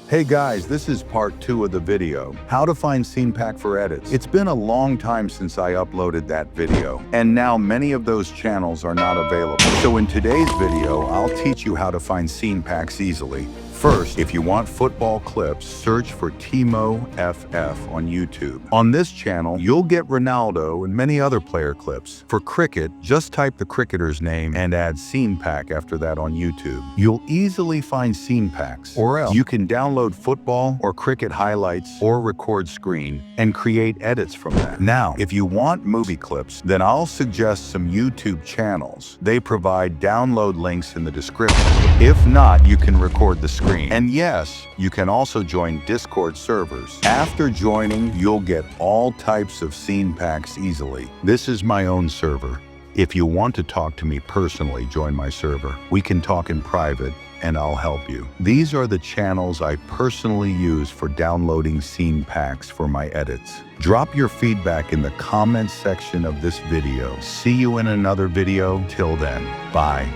Hey guys, this is part 2 of the video, how to find scene pack for edits. It's been a long time since I uploaded that video, and now many of those channels are not available. So in today's video, I'll teach you how to find scene packs easily. First, if you want football clips, search for Timo FF on YouTube. On this channel, you'll get Ronaldo and many other player clips. For cricket, just type the cricketer's name and add scene pack after that on YouTube. You'll easily find scene packs, or else you can download football or cricket highlights or record screen and create edits from that. Now, if you want movie clips, then I'll suggest some YouTube channels. They provide download links in the description. If not, you can record the screen. And yes, you can also join Discord servers. After joining, you'll get all types of scene packs easily. This is my own server. If you want to talk to me personally, join my server. We can talk in private and I'll help you. These are the channels I personally use for downloading scene packs for my edits. Drop your feedback in the comments section of this video. See you in another video. Till then, bye.